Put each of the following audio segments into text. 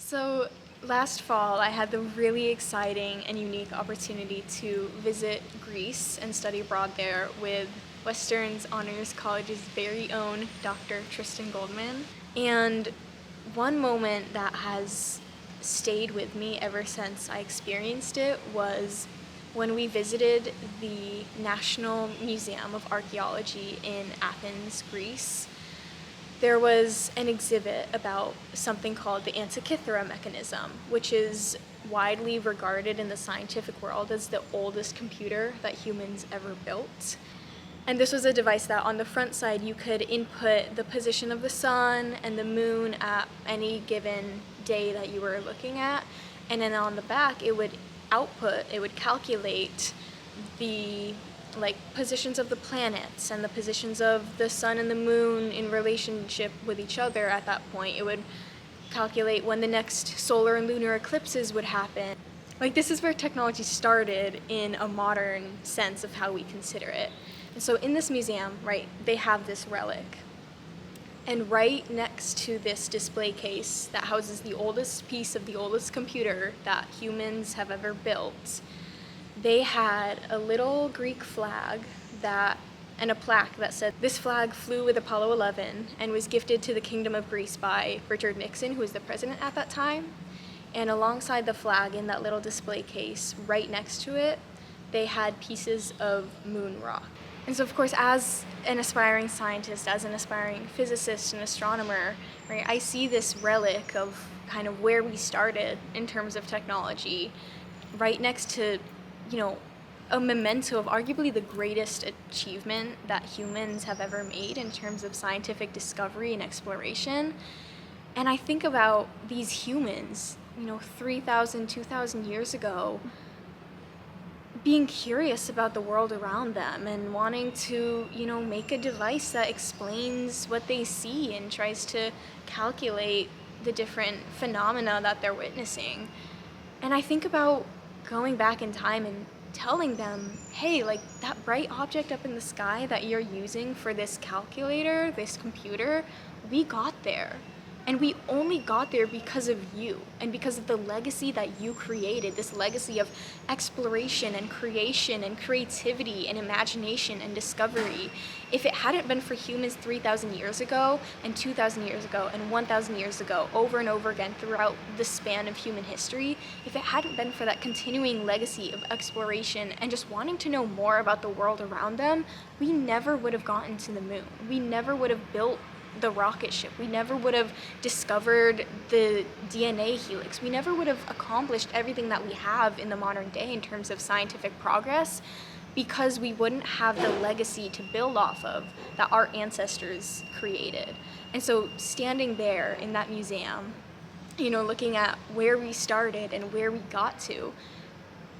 So last fall, I had the really exciting and unique opportunity to visit Greece and study abroad there with Western's Honors College's very own Dr. Tristan Goldman. And one moment that has stayed with me ever since I experienced it was when we visited the National Museum of Archaeology in Athens, Greece. There was an exhibit about something called the Antikythera mechanism, which is widely regarded in the scientific world as the oldest computer that humans ever built. And this was a device that on the front side you could input the position of the sun and the moon at any given day that you were looking at. And then on the back it would calculate the positions of the planets and the positions of the sun and the moon in relationship with each other at that point. It would calculate when the next solar and lunar eclipses would happen. This is where technology started in a modern sense of how we consider it. And so in this museum, right, they have this relic. And right next to this display case that houses the oldest piece of the oldest computer that humans have ever built, they had a little Greek flag and a plaque that said, "This flag flew with Apollo 11 and was gifted to the Kingdom of Greece by Richard Nixon, who was the president at that time." And alongside the flag in that little display case, right next to it, they had pieces of moon rock. And so, of course, as an aspiring scientist, as an aspiring physicist and astronomer, right, I see this relic of kind of where we started in terms of technology right next to, a memento of arguably the greatest achievement that humans have ever made in terms of scientific discovery and exploration. And I think about these humans, 3,000, 2,000 years ago, being curious about the world around them and wanting to, make a device that explains what they see and tries to calculate the different phenomena that they're witnessing. And I think about going back in time and telling them, hey, that bright object up in the sky that you're using for this calculator, this computer, we got there. And we only got there because of you and because of the legacy that you created, this legacy of exploration and creation and creativity and imagination and discovery. If it hadn't been for humans 3,000 years ago and 2,000 years ago and 1,000 years ago, over and over again throughout the span of human history, if it hadn't been for that continuing legacy of exploration and just wanting to know more about the world around them, we never would have gotten to the moon. We never would have built the rocket ship. We never would have discovered the DNA helix. We never would have accomplished everything that we have in the modern day in terms of scientific progress because we wouldn't have the legacy to build off of that our ancestors created. And so standing there in that museum, looking at where we started and where we got to,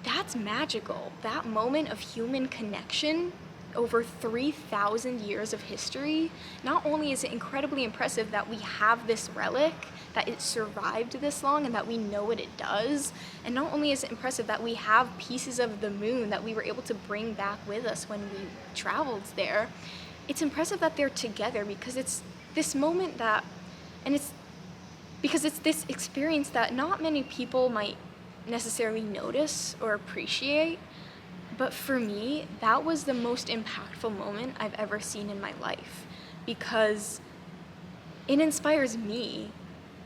that's magical. That moment of human connection over 3,000 years of history, not only is it incredibly impressive that we have this relic, that it survived this long and that we know what it does, and not only is it impressive that we have pieces of the moon that we were able to bring back with us when we traveled there, it's impressive that they're together because it's this moment it's this experience that not many people might necessarily notice or appreciate. But for me, that was the most impactful moment I've ever seen in my life because it inspires me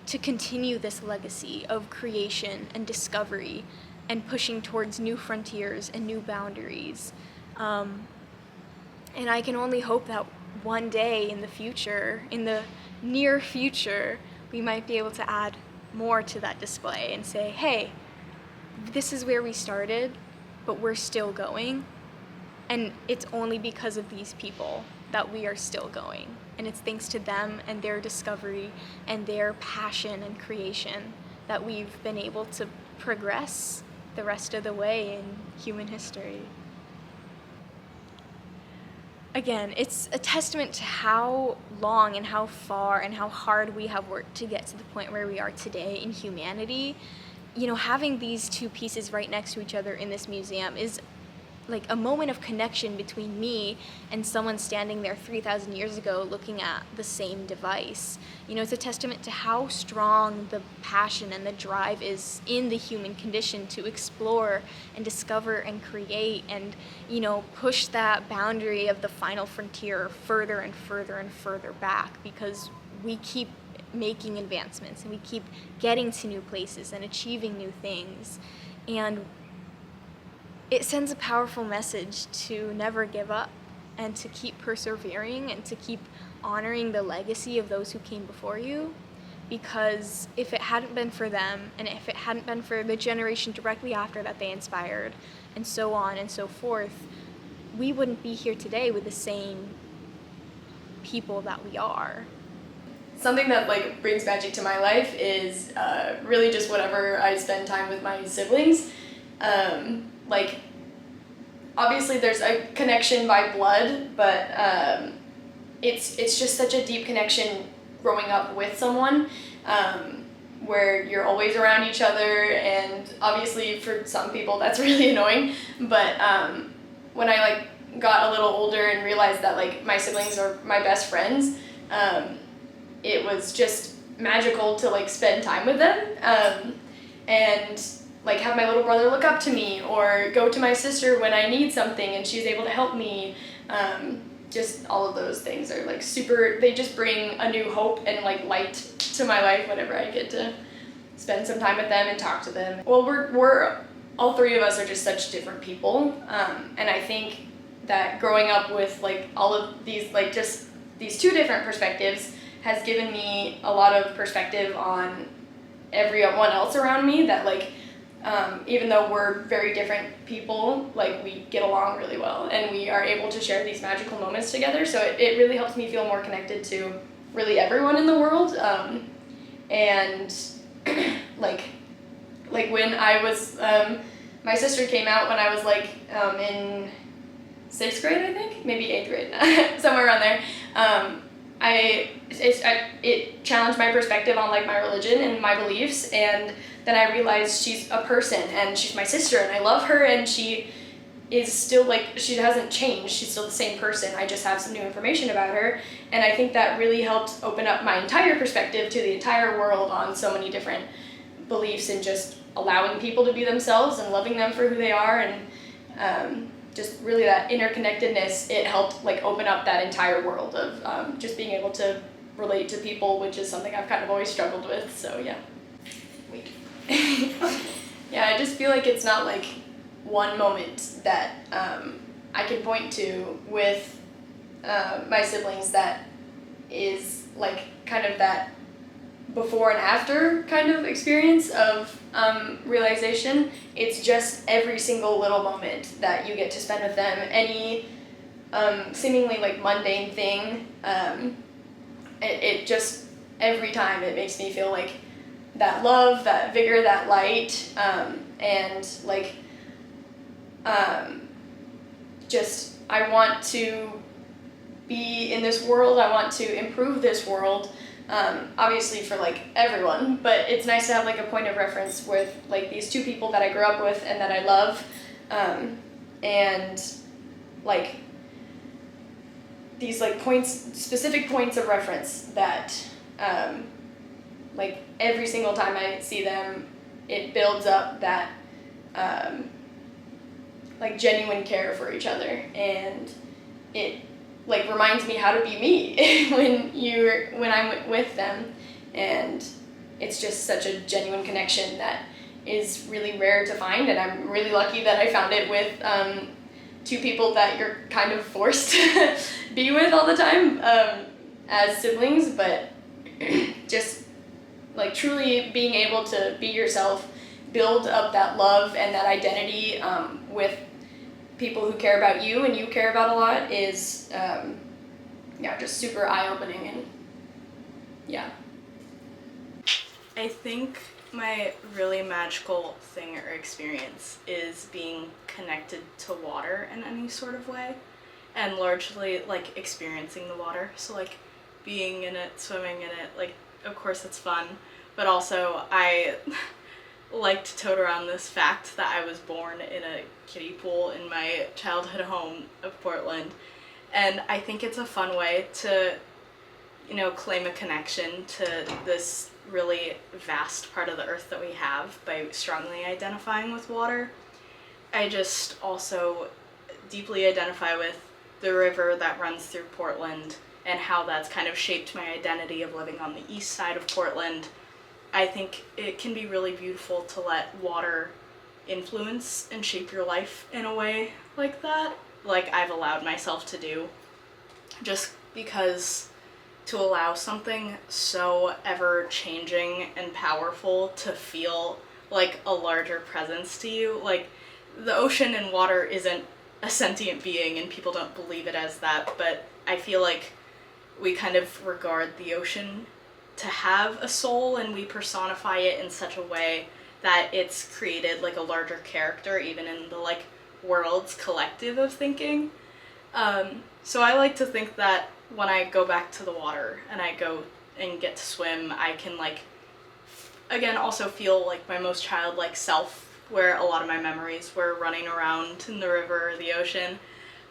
to continue this legacy of creation and discovery and pushing towards new frontiers and new boundaries. And I can only hope that one day in the future, in the near future, we might be able to add more to that display and say, hey, this is where we started, but we're still going, and it's only because of these people that we are still going, and it's thanks to them and their discovery and their passion and creation that we've been able to progress the rest of the way in human history. Again, it's a testament to how long and how far and how hard we have worked to get to the point where we are today in humanity. Having these two pieces right next to each other in this museum is like a moment of connection between me and someone standing there 3,000 years ago looking at the same device. You know, it's a testament to how strong the passion and the drive is in the human condition to explore and discover and create and, you know, push that boundary of the final frontier further and further and further back, because we keep making advancements and we keep getting to new places and achieving new things. And it sends a powerful message to never give up and to keep persevering and to keep honoring the legacy of those who came before you. Because if it hadn't been for them, and if it hadn't been for the generation directly after that they inspired, and so on and so forth, we wouldn't be here today with the same people that we are. Something that like brings magic to my life is really just whenever I spend time with my siblings. Like, obviously there's a connection by blood, but it's just such a deep connection growing up with someone, where you're always around each other, and obviously for some people that's really annoying, but when I like got a little older and realized that like my siblings are my best friends, it was just magical to like spend time with them, and like have my little brother look up to me or go to my sister when I need something and she's able to help me. Just all of those things are like they just bring a new hope and like light to my life whenever I get to spend some time with them and talk to them. Well, we're all three of us are just such different people, and I think that growing up with like all of these, like just these two different perspectives has given me a lot of perspective on everyone else around me, that like even though we're very different people, like we get along really well and we are able to share these magical moments together. So it really helps me feel more connected to really everyone in the world. And like when I was, my sister came out when I was like in 6th grade, I think, maybe 8th grade, somewhere around there. It challenged my perspective on like my religion and my beliefs, and then I realized she's a person and she's my sister and I love her, and she is still like, she hasn't changed, she's still the same person, I just have some new information about her, and I think that really helped open up my entire perspective to the entire world on so many different beliefs, and just allowing people to be themselves and loving them for who they are, and just really that interconnectedness, it helped like open up that entire world of just being able to relate to people, which is something I've kind of always struggled with. So yeah. Wait. Yeah, I just feel like it's not like one moment that I can point to with my siblings that is like kind of that before and after kind of experience of realization. It's just every single little moment that you get to spend with them. Any seemingly like mundane thing, it just, every time it makes me feel like that love, that vigor, that light, and like just I want to be in this world, I want to improve this world, obviously for like everyone, but it's nice to have like a point of reference with like these two people that I grew up with and that I love, and like these like specific points of reference that like every single time I see them, it builds up that like genuine care for each other, and it like reminds me how to be me when I'm with them, and it's just such a genuine connection that is really rare to find, and I'm really lucky that I found it with two people that you're kind of forced to be with all the time as siblings, but just like truly being able to be yourself, build up that love and that identity with people who care about you and you care about a lot is just super eye-opening, and yeah. I think my really magical thing or experience is being connected to water in any sort of way, and largely like experiencing the water. So like being in it, swimming in it, like of course it's fun, but also like to tote around this fact that I was born in a kiddie pool in my childhood home of Portland. And I think it's a fun way to, claim a connection to this really vast part of the earth that we have by strongly identifying with water. I just also deeply identify with the river that runs through Portland and how that's kind of shaped my identity of living on the east side of Portland. I think it can be really beautiful to let water influence and shape your life in a way like that, like I've allowed myself to do, just because to allow something so ever-changing and powerful to feel like a larger presence to you. Like, the ocean and water isn't a sentient being, and people don't believe it as that, but I feel like we kind of regard the ocean to have a soul, and we personify it in such a way that it's created like a larger character, even in the like world's collective of thinking. So I like to think that when I go back to the water and I go and get to swim, I can like, again, also feel like my most childlike self, where a lot of my memories were running around in the river or the ocean,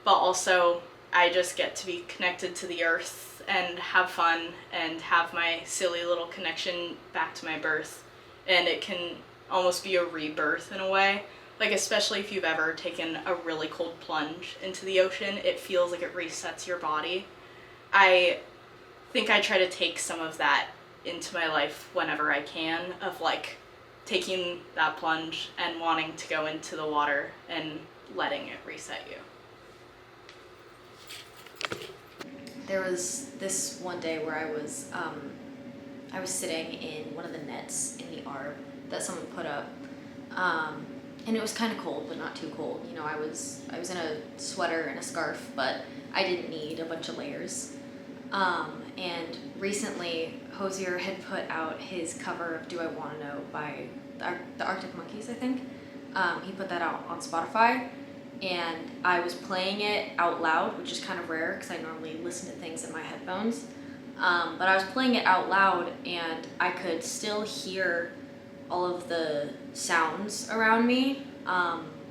but also I just get to be connected to the earth and have fun and have my silly little connection back to my birth. And it can almost be a rebirth in a way. Like, especially if you've ever taken a really cold plunge into the ocean, it feels like it resets your body. I think I try to take some of that into my life whenever I can, of like taking that plunge and wanting to go into the water and letting it reset you. There was this one day where I was sitting in one of the nets in the Arb that someone put up, and it was kind of cold, but not too cold. You know, I was in a sweater and a scarf, but I didn't need a bunch of layers. And recently, Hosier had put out his cover of "Do I Want to Know" by the Arctic Monkeys, I think. He put that out on Spotify, and I was playing it out loud, which is kind of rare because I normally listen to things in my headphones. But I was playing it out loud, and I could still hear all of the sounds around me,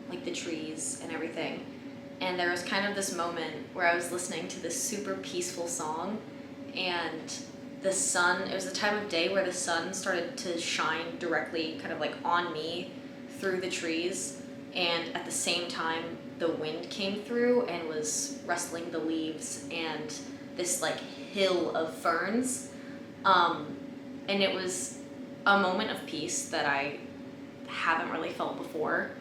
like the trees and everything. And there was kind of this moment where I was listening to this super peaceful song, and the sun, it was the time of day where the sun started to shine directly kind of like on me through the trees, and at the same time the wind came through and was rustling the leaves and this like hill of ferns, and it was a moment of peace that I haven't really felt before.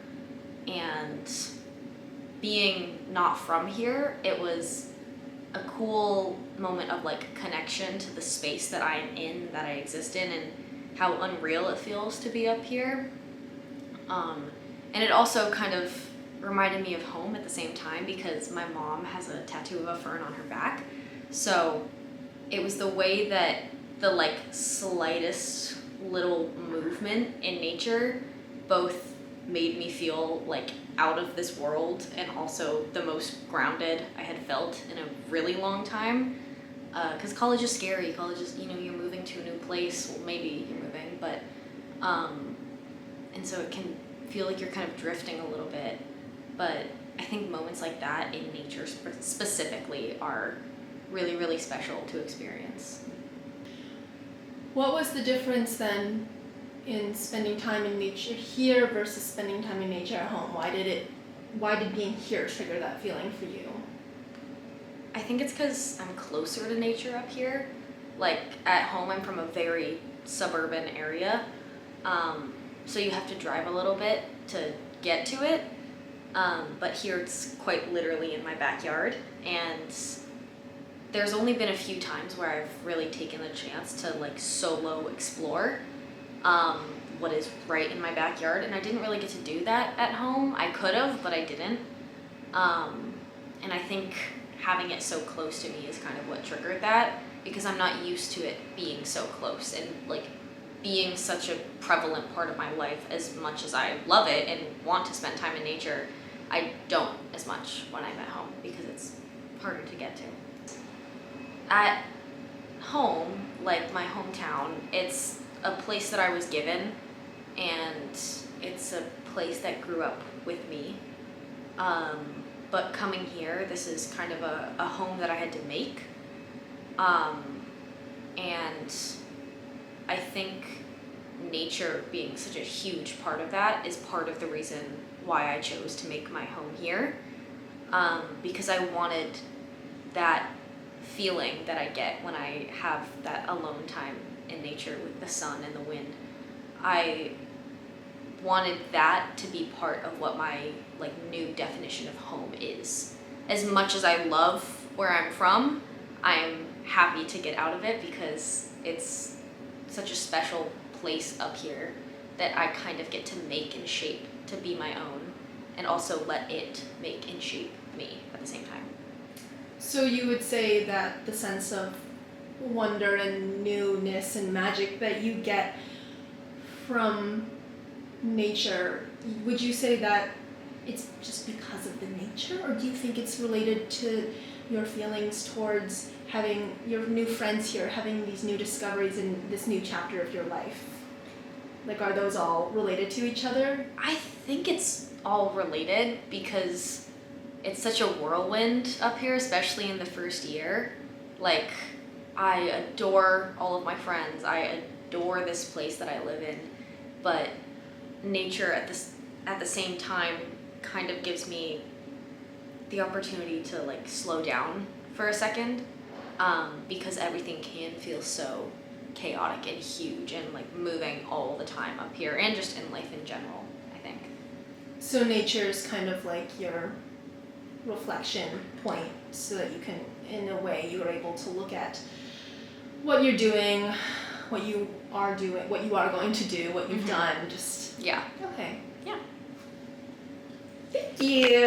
And being not from here, it was a cool moment of like connection to the space that I am in, that I exist in, and how unreal it feels to be up here. And it also kind of reminded me of home at the same time, because my mom has a tattoo of a fern on her back. So it was the way that the like slightest little movement in nature both made me feel like out of this world and also the most grounded I had felt in a really long time. Because college is scary. College is, you're moving to a new place. Well, maybe you're moving, but and so it can feel like you're kind of drifting a little bit. But I think moments like that in nature specifically are really, really special to experience. What was the difference then in spending time in nature here versus spending time in nature at home? Why did being here trigger that feeling for you? I think it's because I'm closer to nature up here. Like, at home, I'm from a very suburban area, so you have to drive a little bit to get to it, but here it's quite literally in my backyard, and there's only been a few times where I've really taken the chance to like solo explore what is right in my backyard, and I didn't really get to do that at home. I could have, but I didn't. And I think having it so close to me is kind of what triggered that, because I'm not used to it being so close and like being such a prevalent part of my life. As much as I love it and want to spend time in nature, I don't as much when I'm at home because it's harder to get to. At home, like my hometown, it's a place that I was given, and it's a place that grew up with me. But coming here, this is kind of a home that I had to make. And I think nature being such a huge part of that is part of the reason why I chose to make my home here. Because I wanted that feeling that I get when I have that alone time in nature with the sun and the wind. I wanted that to be part of what my like new definition of home is. As much as I love where I'm from, I'm happy to get out of it because it's such a special place up here that I kind of get to make and shape to be my own, and also let it make and shape me at the same time. So you would say that the sense of wonder and newness and magic that you get from nature, would you say that it's just because of the nature, or do you think it's related to your feelings towards having your new friends here, having these new discoveries in this new chapter of your life? Like, are those all related to each other? I think it's all related because it's such a whirlwind up here, especially in the first year. Like, I adore all of my friends. I adore this place that I live in, but nature at the same time kind of gives me the opportunity to like slow down for a second, because everything can feel so chaotic and huge and like moving all the time up here, and just in life in general, I think. So nature is kind of like your reflection point, so that you can, in a way, you're able to look at what you're doing, what you are doing, what you are going to do, what you've done, just... Yeah. Okay. Yeah. Thank you.